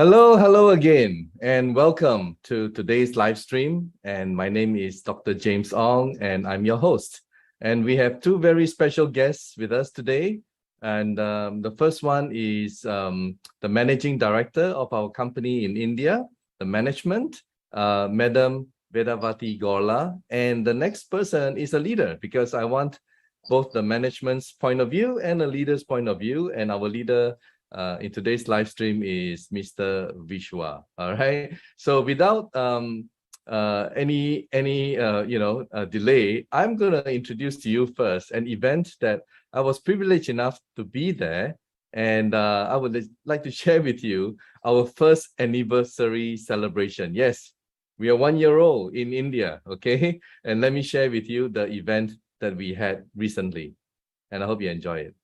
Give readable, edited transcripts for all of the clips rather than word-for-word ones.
Hello again, and welcome to today's live stream. And my name is Dr. James Ong, and I'm your host. And we have two very special guests with us today. And the first one is the managing director of our company in India, the management, Madam Vedavati Gorla. And the next person is a leader, because I want both the management's point of view and a leader's point of view. And our leader in today's live stream is Mr. Vishwa. All right. So without any delay, I'm going to introduce to you first an event that I was privileged enough to be there, and I would like to share with you our first anniversary celebration. Yes, we are 1 year old in India. Okay, and let me share with you the event that we had recently, and I hope you enjoy it.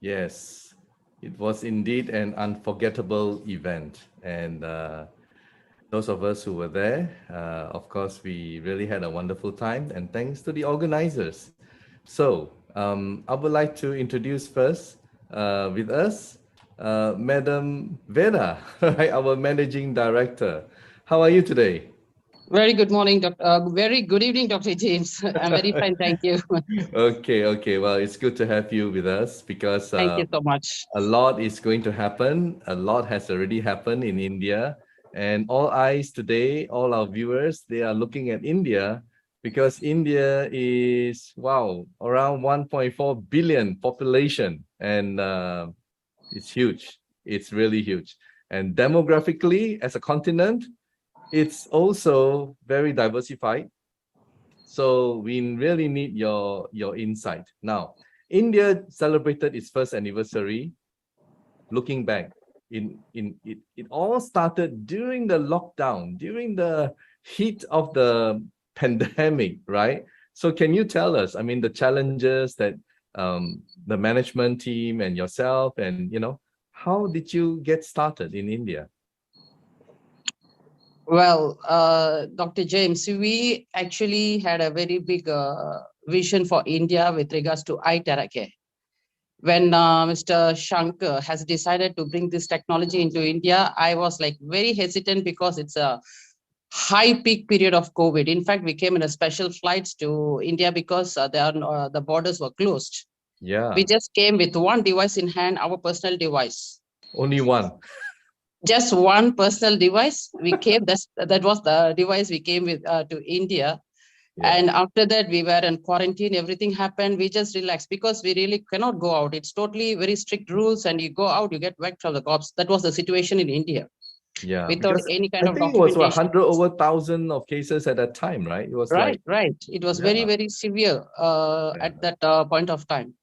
Yes, it was indeed an unforgettable event. And those of us who were there, of course, we really had a wonderful time. And thanks to the organizers. So I would like to introduce first with us, Madam Veda, right, our managing director. How are you today? Very good morning, very good evening, Dr. James. I'm very fine, thank you. Okay. Well, it's good to have you with us because Thank you so much. a lot is going to happen. A lot has already happened in India. And all eyes today, all our viewers, they are looking at India because India is, wow, around 1.4 billion population. And it's huge. It's really huge. And demographically, as a continent, it's also very diversified. So we really need your insight. Now, India celebrated its first anniversary. Looking back, it all started during the lockdown, during the heat of the pandemic, right? So can you tell us, I mean, the challenges that the management team and yourself, and how did you get started in India? Well, Dr. James, we actually had a very big vision for India with regards to iTeracare. When Mr. Shankar has decided to bring this technology into India, I was like very hesitant because it's a high peak period of COVID. In fact, we came in a special flights to India because the borders were closed. Yeah. We just came with one device in hand, our personal device. Only one. Just one personal device. We came. That was the device we came with to India. Yeah. And after that, we were in quarantine. Everything happened. We just relaxed because we really cannot go out. It's totally very strict rules, and you go out, you get whacked from the cops. That was the situation in India. Yeah, without any kind I of think it was documentation. 100 over 1,000 of cases at that time, right? It was right. It was very, yeah. very severe at that point of time.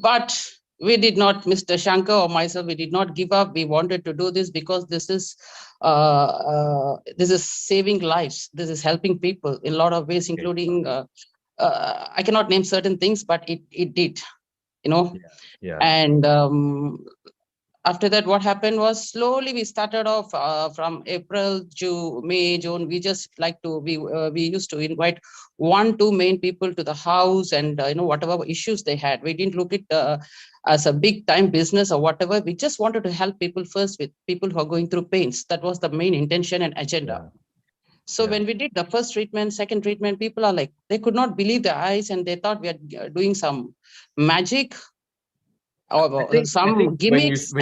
But we did not, Mr. Shankar or myself, we did not give up. We wanted to do this because this is saving lives. This is helping people in a lot of ways, including I cannot name certain things, but it did, Yeah. And after that, what happened was slowly we started off from April to May, June. We just like to we used to invite 1, 2 main people to the house, and whatever issues they had, we didn't look at as a big time business or whatever. We just wanted to help people first, with people who are going through pains. That was the main intention and agenda. Yeah. So when we did the first treatment, second treatment, people are like, they could not believe their eyes, and they thought we are doing some magic or I some think when you gimmicks.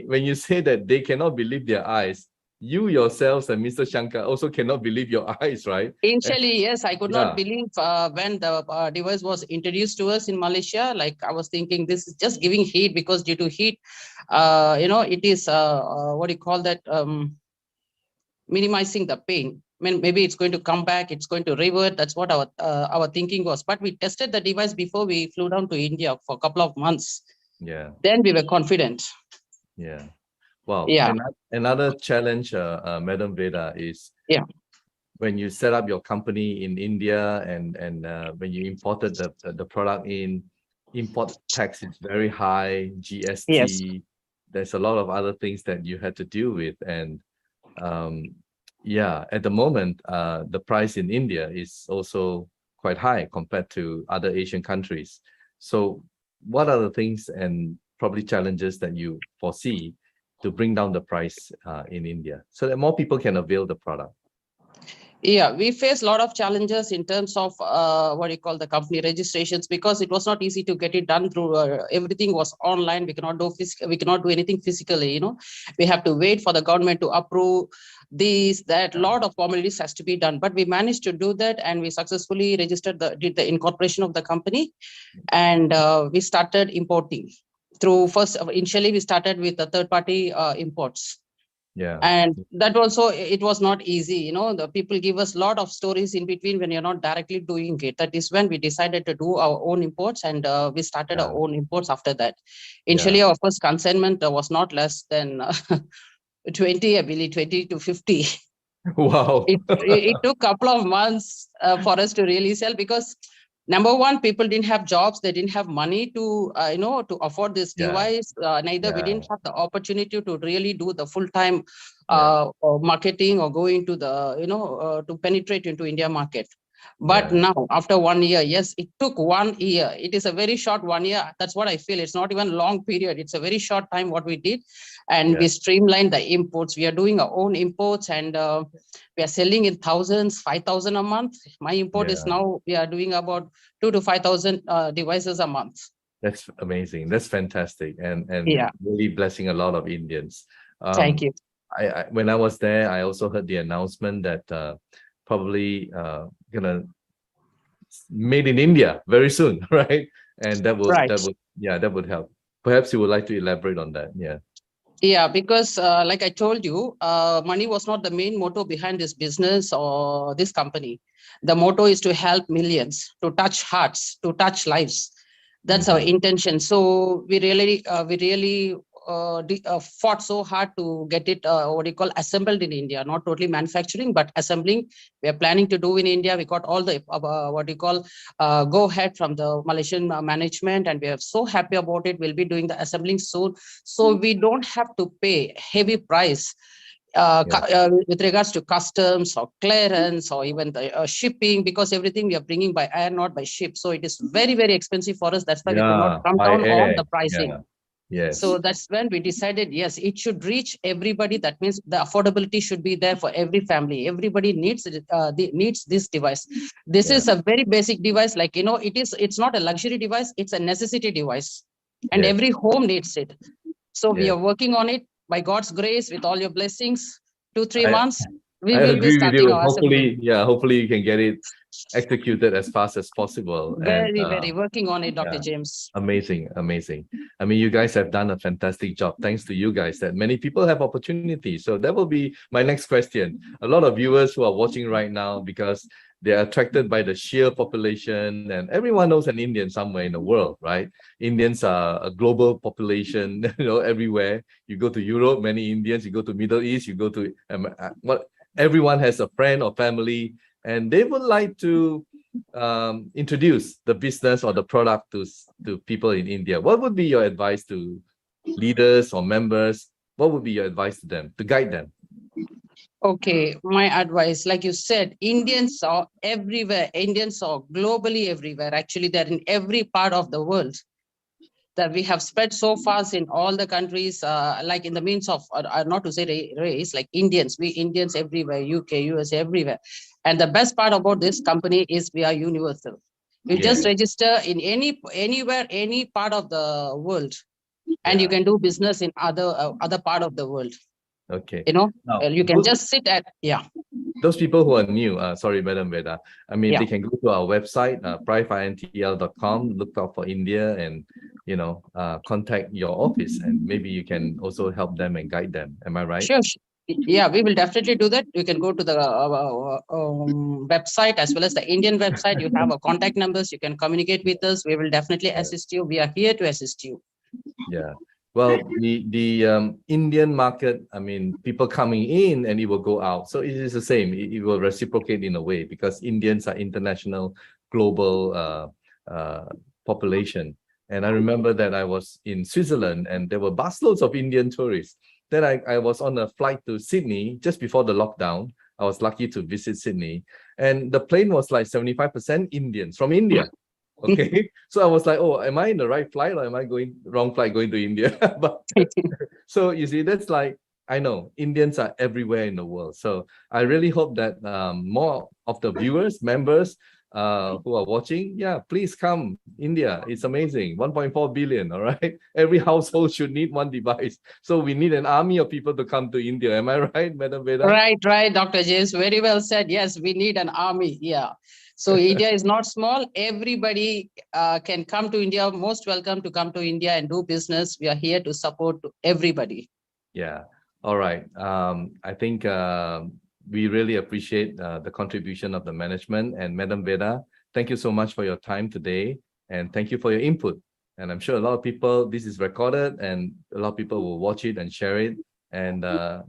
when you say that they cannot believe their eyes, you yourselves and Mr. Shankar also cannot believe your eyes, right? And Initially, yes, I could not yeah, believe when the device was introduced to us in Malaysia. Like, I was thinking this is just giving heat, because due to heat, it is what do you call that? Minimizing the pain. I mean, maybe it's going to come back, it's going to revert. That's what our thinking was. But we tested the device before we flew down to India for a couple of months. yeah, Then we were confident. yeah. Wow. Yeah, And another challenge, Madam Veda, is yeah, when you set up your company in India, and when you imported the product in, import tax is very high, yes. GST. There's a lot of other things that you had to deal with, and um, yeah, at the moment, the price in India is also quite high compared to other Asian countries. So, what are the things and probably challenges that you foresee to bring down the price in India so that more people can avail the product? Yeah, we faced a lot of challenges in terms of what do you call the company registrations, because it was not easy to get it done through. Everything was online. We cannot do we cannot do anything physically. We have to wait for the government to approve these. That lot of formalities has to be done. But we managed to do that, and we successfully did the incorporation of the company, and we started importing through first. Initially, we started with the third party imports, Yeah, and that also, it was not easy. The people give us a lot of stories in between when you're not directly doing it. That is when we decided to do our own imports, and we started our yeah, own imports after that. yeah. Initially, our first consignment was not less than 20, I believe, 20 to 50. Wow. It took a couple of months for us to really sell, because number one, people didn't have jobs, they didn't have money to to afford this Yeah, device. Neither we yeah, didn't have the opportunity to really do the full-time yeah, or marketing, or go into the to penetrate into India market. But yeah, now, after 1 year, yes, it took 1 year. It is a very short 1 year. That's what I feel. It's not even long period. It's a very short time what we did, and yeah, we streamlined the imports. We are doing our own imports, and we are selling in thousands, 5,000 a month. My import is yeah. now, we are doing about 2 to 5,000 devices a month. That's amazing. That's fantastic, and Yeah, really blessing a lot of Indians. thank Um, you. I when I was there, I also heard the announcement that probably gonna made in India very soon, right? And Right. that would help. Perhaps you would like to elaborate on that. Yeah, Yeah, because like I told you, money was not the main motto behind this business or this company. The motto is to help millions, to touch hearts, to touch lives. That's our hmm, intention. So we really fought so hard to get it what do you call assembled in India, not totally manufacturing, but assembling. We are planning to do in India. We got all the what do you call go ahead from the Malaysian management, and we are so happy about it. We'll be doing the assembling soon, so we don't have to pay heavy price yeah, with regards to customs or clearance or even the shipping, because everything we are bringing by air, not by ship. So it is very, very expensive for us. That's why we could not yeah. come By down on air. the pricing. Yeah, yes, So that's when we decided, yes, it should reach everybody. That means the affordability should be there for every family. Everybody needs it, needs this device. This yeah, is a very basic device. Like, it's not a luxury device. It's a necessity device, and yes, every home needs it. So we yes. are working on it by God's grace, with all your blessings. 2, 3 I months, we I will be agree with starting you. our assembling. Hopefully, yeah, hopefully you can get it executed as fast as possible. And Very, very working on it, Dr. yeah, James. amazing, amazing. I mean, you guys have done a fantastic job. Thanks to you guys that many people have opportunity. So that will be my next question. A lot of viewers who are watching right now, because they are attracted by the sheer population, and everyone knows an Indian somewhere in the world, right? Indians are a global population, everywhere. You go to Europe, many Indians. You go to Middle East, you go to what? Everyone has a friend or family, and they would like to introduce the business or the product to people in India. What would be your advice to leaders or members, what would be your advice to them to guide them? Okay, my advice, like you said, Indians are everywhere. Indians are globally everywhere. Actually, they're in every part of the world. That we have spread so fast in all the countries, like in the means of, not to say race, like Indians, we Indians everywhere, UK, US, everywhere. And the best part about this company is we are universal. You just Yeah, register in anywhere, any part of the world, and you yeah. can do business in other part of the world. Okay. You know, Now, you can just sit at, yeah, those people who are new, sorry, Madam Veda, I mean, yeah. they can go to our website, prifeintl.com, look out for India and, contact your office, and maybe you can also help them and guide them. Am I right? Sure. Yeah, we will definitely do that. You can go to the website as well as the Indian website. You have our contact numbers. You can communicate with us. We will definitely assist you. We are here to assist you. Yeah. Well, the Indian market, I mean, people coming in and it will go out. So it is the same. It will reciprocate in a way because Indians are international, global population. And I remember that I was in Switzerland and there were busloads of Indian tourists. Then I was on a flight to Sydney just before the lockdown. I was lucky to visit Sydney. And the plane was like 75% Indians from India. Okay, so I was like, oh, am I in the right flight or am I going wrong flight going to India? But so you see, that's like, I know Indians are everywhere in the world. So I really hope that more of the viewers, members who are watching, yeah, please come India. It's amazing. 1.4 billion, all right? Every household should need one device. So we need an army of people to come to India. Am I right, Madam Veda? Right, Dr. James. Very well said. Yes, we need an army. Yeah. So India is not small. Everybody can come to India. Most welcome to come to India and do business. We are here to support everybody. Yeah. All right. I think we really appreciate the contribution of the management and Madam Veda. Thank you so much for your time today, and thank you for your input. And I'm sure a lot of people, this is recorded, and a lot of people will watch it and share it. And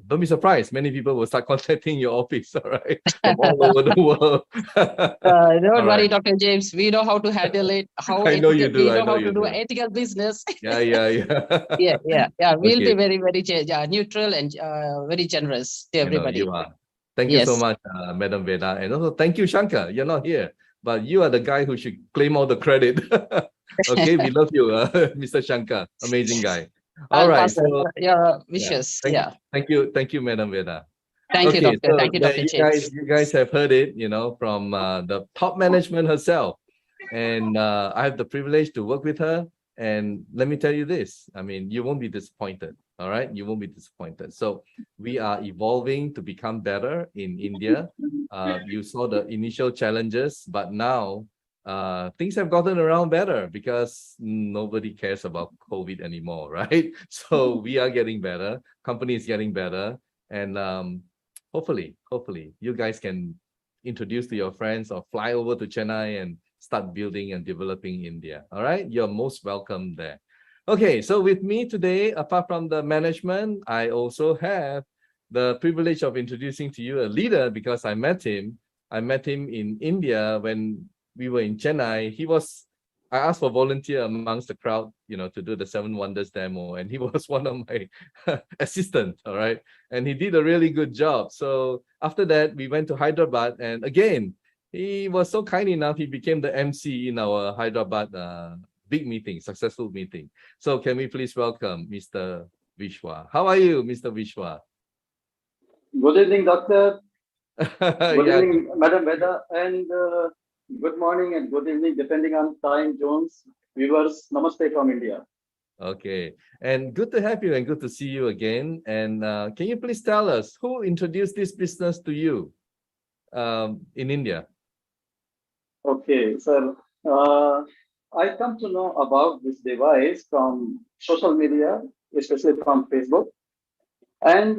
don't be surprised, many people will start contacting your office, all right, from all over the world. Don't All worry, right. Dr. James. We know how to handle it. How I know you ethical. do. We I know know how you to do do. ethical business. Yeah, yeah, yeah. Yeah. We'll be Okay. very, very neutral and very generous to I know you everybody. are. Thank you so Yes. much, Madam Veda. And also thank you, Shankar. You're not here, but you are the guy who should claim all the credit. Okay, we love you, Mr. Shankar. Amazing guy. All I'll right. pass So your yeah, wishes. Yeah. thank you, Madam Veda. Thank you, Okay, Doctor. so Thank you, there Dr. James. you guys have heard it, from the top management herself, and I have the privilege to work with her. And let me tell you this: I mean, you won't be disappointed. All right, you won't be disappointed. So we are evolving to become better in India. You saw the initial challenges, but now things have gotten around better because nobody cares about COVID anymore, right? So we are getting better. Company is getting better, and hopefully you guys can introduce to your friends or fly over to Chennai and start building and developing India. All right, you're most welcome there. Okay, so with me today, apart from the management, I also have the privilege of introducing to you a leader because I met him. I met him in India when we were in Chennai. I asked for volunteer amongst the crowd, to do the Seven Wonders demo, and he was one of my assistants. All right, and he did a really good job. So after that, we went to Hyderabad, and again, he was so kind enough. He became the MC in our Hyderabad big meeting, successful meeting. So can we please welcome Mr. Vishwa? How are you, Mr. Vishwa? Good evening, Doctor. Good Yeah. evening, Madam Veda, and good morning and good evening, depending on time zones. Viewers, namaste from India. Okay, and good to have you and good to see you again. And can you please tell us who introduced this business to you in India? Okay, sir. I come to know about this device from social media, especially from Facebook. And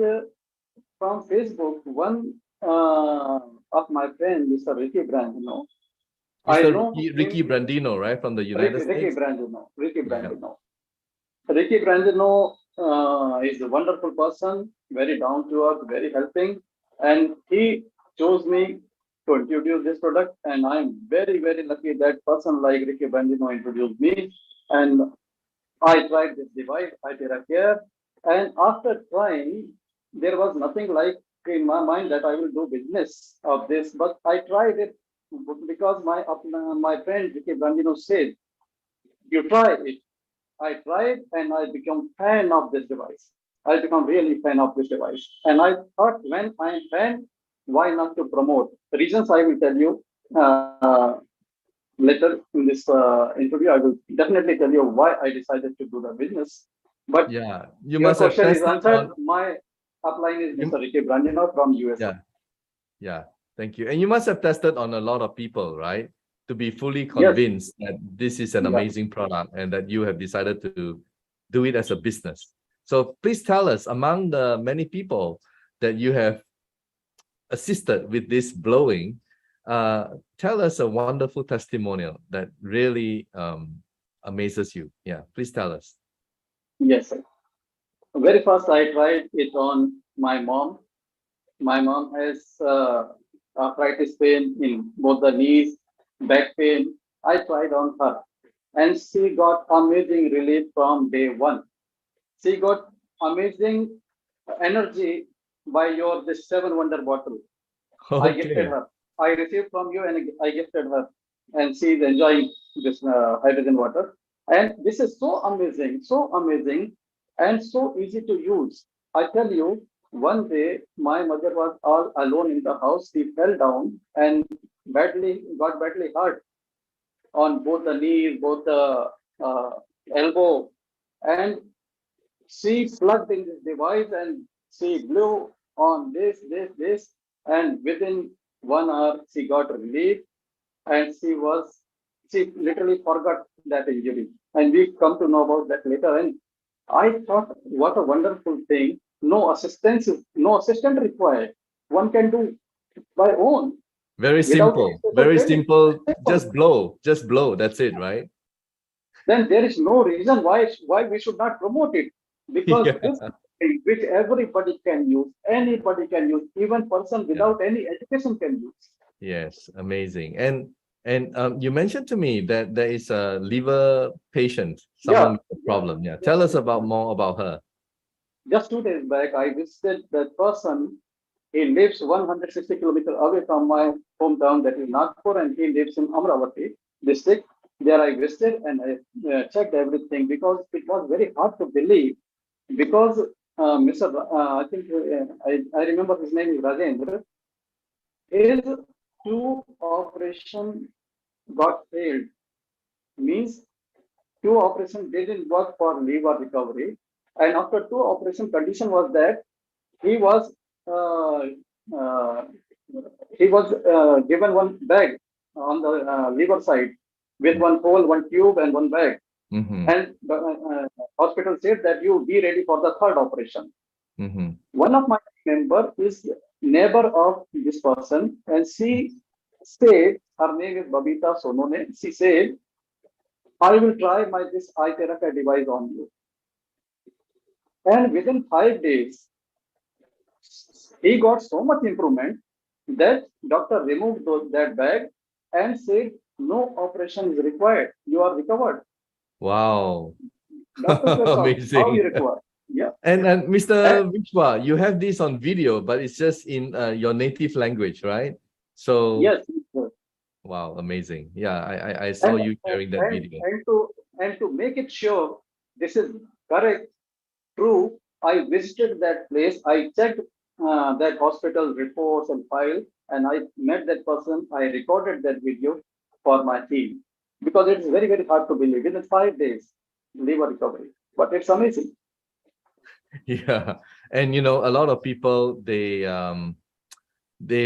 from Facebook, one of my friends, Mr. Ricky Brandino, I Mr. know Ricky him, Brandino, right, from the United States? Ricky Yeah. Brandino. Ricky Brandino is a wonderful person, very down to earth, very helping, and he chose me to introduce this product. And I'm very, very lucky that person like Ricky Brandino introduced me. And I tried this device, iTeracare, and after trying, there was nothing like in my mind that I will do business of this, but I tried it because my friend Vicky Brandino said, "You try it." I tried, and I become fan of this device. I become really fan of this device, and I thought, when I'm fan, why not to promote? The reasons I will tell you uh, later in this interview. I will definitely tell you why I decided to do the business. But Yeah, you your must have question is tested answered. on. My upline is You, Mr. Ricky Brandino from USA. yeah, yeah. Thank you. And you must have tested on a lot of people, right? To be fully Yes, convinced that this is an yeah. amazing product and that you have decided to do it as a business. So please tell us, among the many people that you have assisted with this blowing, tell us a wonderful testimonial that really amazes you. Yeah, please tell us. Yes, sir. Very first, I tried it on my mom. My mom has arthritis pain in both the knees, back pain. I tried on her, and she got amazing relief from day one. She got amazing energy by your this seven wonder bottle. I gifted Okay. her. I received from you and I gifted her, and she is enjoying this hydrogen water. And this is so amazing, and so easy to use. I tell you, one day my mother was all alone in the house. She fell down and got badly hurt on both the knees, both the uh, elbow, and she plugged in this device and she blew on this, and within 1 hour she got relief, and she literally forgot that injury. And we come to know about that later. And I thought, what a wonderful thing. No assistant required. One can do by own Very without any simple. special Very training. simple. Simple. Just blow. Just blow. That's it, right? Then there is no reason why we should not promote it, because Yeah. this is something which everybody can use, anybody can use, even person Yeah. without any education can use. Yes. Amazing. And you mentioned to me that there is a liver patient, someone Yeah, with a yeah, problem. Yeah. yeah, Tell us yeah, about yeah. more about her. Just 2 days back, I visited that person. He lives 160 kilometers away from my hometown, that is Nagpur, and he lives in Amravati district. There I visited and I checked everything, because it was very hard to believe. Because Mr. I think I remember his name is Rajendra. His two operation got failed. Means two operation didn't work for liver recovery, and after two operation, condition was that he was uh, uh, given one bag on the liver side with one hole, one tube, and one bag. Mm-hmm. And the hospital said that you be ready for the third operation. Mm-hmm. One of my member is neighbor of this person, and she said, her name is Babita Sonone. She said, "I will try my this iTeracare device on you." And within 5 days, he got so much improvement that doctor removed that bag and said, "No operation is required. You are recovered." Wow. Doctors were shocked. How you Amazing. recover? Yeah. And And Mr. Vishwa, you have this on video, but it's just in your native language, right? So, yes, yes. wow, amazing. Yeah, I saw and you sharing that and video. and to make it sure this is correct, true, I visited that place. I checked that hospital reports and file, and I met that person. I recorded that video for my team, because it's very hard to believe. Within 5 days, liver recovery, but it's amazing. Yeah. And a lot of people they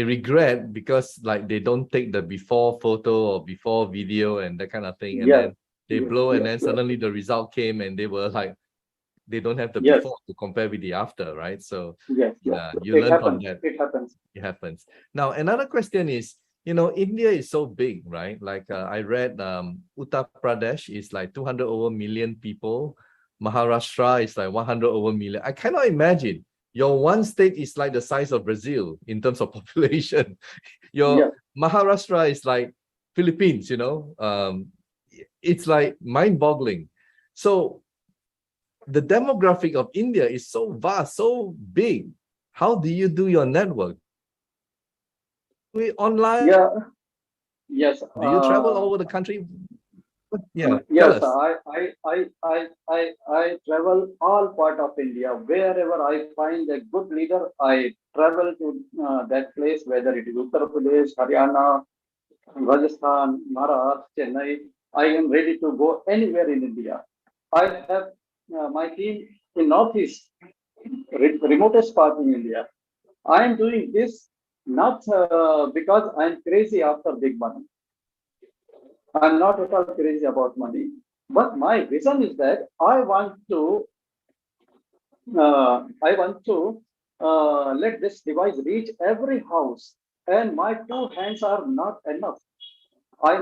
regret because like they don't take the before photo or before video and that kind of thing. And Yes, then they yes, blow and yes, then yes, suddenly the result came and they were like they don't have the yes, before to compare with the after, right? So yes, yes. yeah, you It learn from happens. that. It happens. It happens. Now, another question is, India is so big, right? Like I read Uttar Pradesh is like 200 over million people. Maharashtra is like 100 over million. I cannot imagine your one state is like the size of Brazil in terms of population. Your Yeah. Maharashtra is like Philippines, it's like mind-boggling. So the demographic of India is so vast, so big. How do you do your network? We online? Yeah. Yes. Do you travel all over the country? Yeah, tell Yes, us. I travel all part of India. Wherever I find a good leader, I travel to that place, whether it is Uttar Pradesh, Haryana, Rajasthan, Maharashtra, Chennai. I am ready to go anywhere in India. I have my team in Northeast, remotest part in India. I am doing this not because I'm crazy after big money. I'm not at all crazy about money, but my vision is that I want to let this device reach every house, and my two hands are not enough. I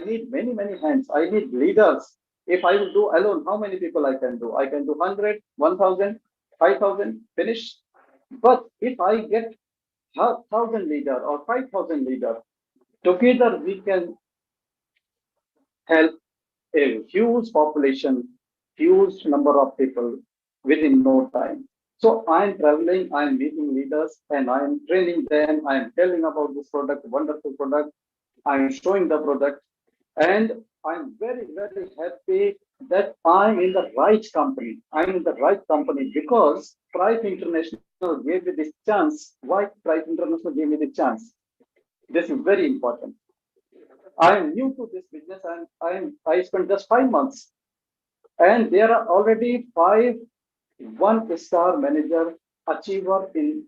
need many hands. I need leaders. If I will do alone, how many people I can do? I can do 100, 1,000, 5,000, finish. But if I get 1,000 leader or 5,000 leader, together we can help a huge population, huge number of people within no time. So I'm traveling, I'm meeting leaders, and I'm training them. I'm telling about this product, wonderful product. I'm showing the product, and I'm very happy that I'm in the right company. I'm in the right company because Prife International gave me this chance. Why Prife International gave me the chance? This is very important. I'm new to this business, and I spent just 5 months, and there are already five one-star manager achiever in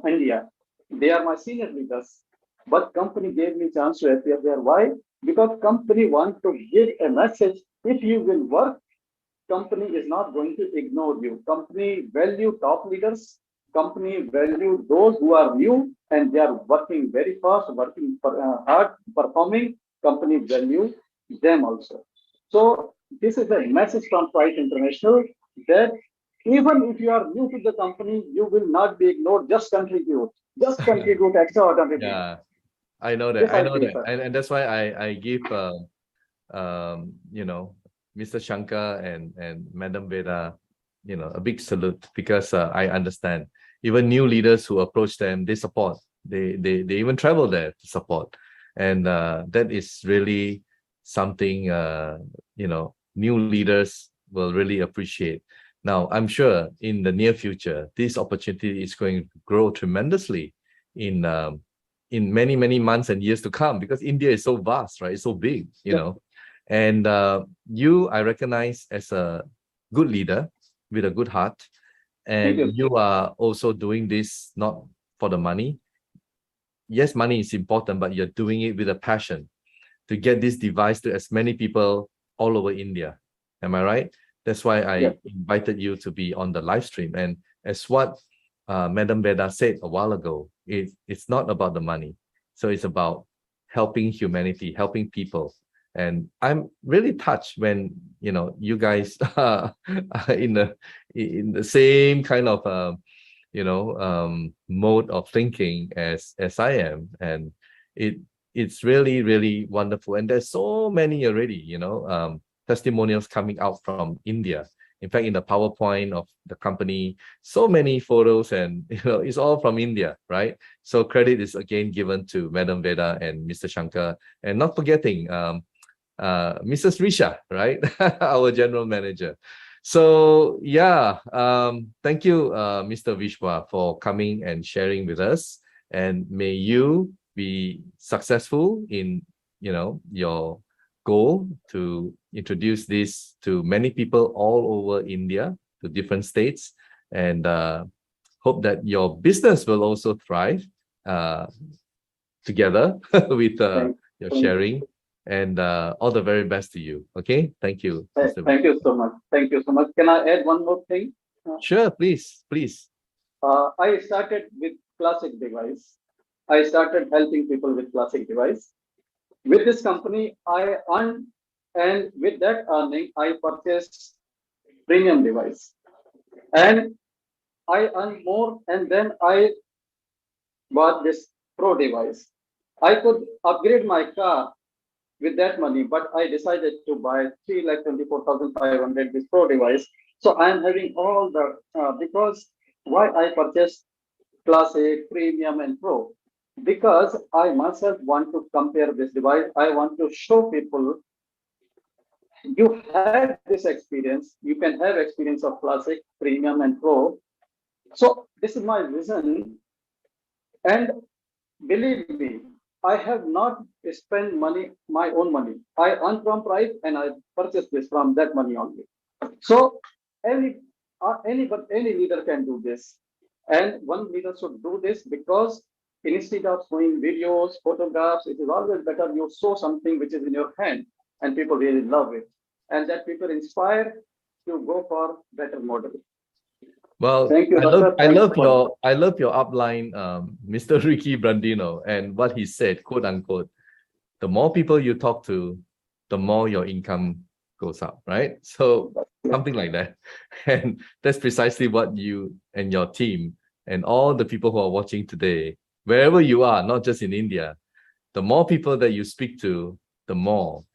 India. They are my senior leaders, but company gave me chance to appear there. Why? Because company want to give a message. If you will work, company is not going to ignore you. Company value top leaders. Company value those who are new and they are working very fast, working hard, performing. Company value them also. So this is a message from Price International that even if you are new to the company, you will not be ignored. Just contribute. Just contribute extraordinarily. Yeah, I know that. This I I know feel, that. sir. And that's why I give you know, Mr. Shankar and Madam Veda, you know, a big salute because I understand. Even new leaders who approach them, they support. They even travel there to support. And that is really something you know, new leaders will really appreciate. Now, I'm sure in the near future, this opportunity is going to grow tremendously in many months and years to come because India is so vast, right? It's so big, you Yeah. know. And you, I recognize as a good leader with a good heart, Thank and you. you are also doing this not for the money. Yes, money is important, but you're doing it with a passion to get this device to as many people all over India. Am I right? That's why Yeah. I invited you to be on the live stream. And as what Madam Veda said a while ago, it's not about the money. So it's about helping humanity, helping people. And I'm really touched when you know you guys are in the same kind of you know mode of thinking as I am, and it it's really wonderful. And there's so many already, you know, testimonials coming out from India. In fact, in the PowerPoint of the company, so many photos, and you know, it's all from India, right? So credit is again given to Madam Veda and Mr. Shankar, and not forgetting Mrs. Risha, right? Our general manager. So yeah, thank you, Mr. Vishwa, for coming and sharing with us. And may you be successful in, you know, your goal to introduce this to many people all over India, to different states, and hope that your business will also thrive uh, together with Thank, your thank, sharing. And all the very best to you. Okay, thank you, Mr. thank you Vishwa. so much. Thank you so much. Can I add one more thing? Sure, please. I started with classic device. I started helping people with classic device. With this company, I earned, and with that earning, I purchased premium device, and I earned more, and then I bought this pro device. I could upgrade my car with that money, but I decided to buy 3,24,500 this pro device So I am having all the, because why I purchased Classic, Premium and Pro? Because I myself want to compare this device. I want to show people you had this experience, you can have experience of Classic, Premium and Pro. So this is my vision. And believe me, I have not spent money, my own money. I earn from Prife and I purchased this from that money only. So any any leader can do this, and one leader should do this because instead of showing videos, photographs, it is always better you show something which is in your hand, and people really love it, and that people inspire to go for better model. Well, Thank you, I love Doctor. I Thanks love for your I love your upline, Mr. Ricky Brandino, and what he said, quote unquote, the more people you talk to, the more your income goes up, right? So something like that. And that's precisely what you and your team and all the people who are watching today, wherever you are, not just in India, the more people that you speak to, the more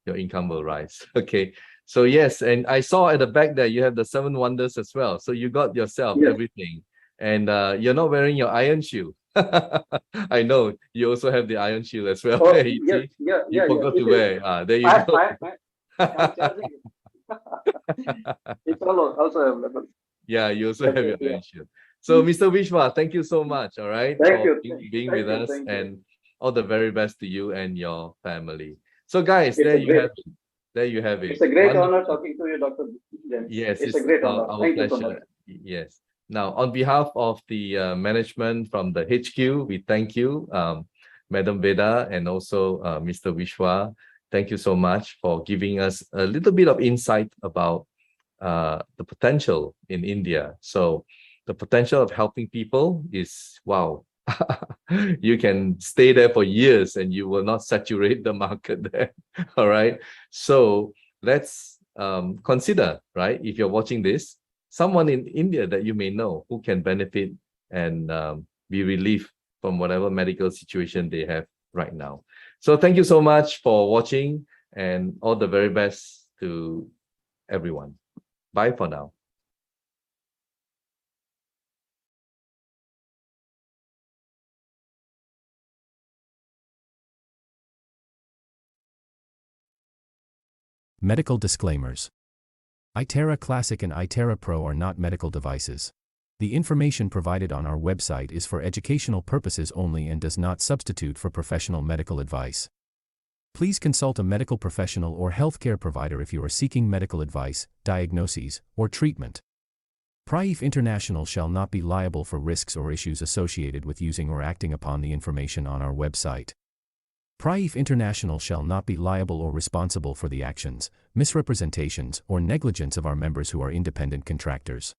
your income will rise. Okay. So yes, and I saw at the back there you have the 7 wonders as well. So you got yourself yes. everything. And you're not wearing your iron shoe. I know you also have the iron shoe as well. Oh, Hey, yes, see? yeah, You yeah, yeah. forgot to It is. wear. There you go. I'm charging it. It's also available. Yeah, you also have Okay, your yeah. iron shoe. So Mr. Vishwa, thank you so much, all right, Thank for you. being Thank with you. us, Thank you. and all the very best to you and your family. So guys, It's there a you great, have it. There you have it. it's a great honor Wonderful. talking to you, Dr. James. Yes, It's a it's great honor. our Thank you so much. pleasure. Yes. Now, on behalf of the management from the HQ, we thank you, Madam Veda, and also Mr. Vishwa. Thank you so much for giving us a little bit of insight about the potential in India. So the potential of helping people is, wow. You can stay there for years and you will not saturate the market there. All right. So let's consider, right? If you're watching this, someone in India that you may know who can benefit and be relieved from whatever medical situation they have right now. So thank you so much for watching, and all the very best to everyone. Bye for now. Medical disclaimers. iTerra Classic and iTerra Pro are not medical devices. The information provided on our website is for educational purposes only and does not substitute for professional medical advice. Please consult a medical professional or healthcare provider if you are seeking medical advice, diagnoses, or treatment. Prife International shall not be liable for risks or issues associated with using or acting upon the information on our website. Prife International shall not be liable or responsible for the actions, misrepresentations, or negligence of our members who are independent contractors.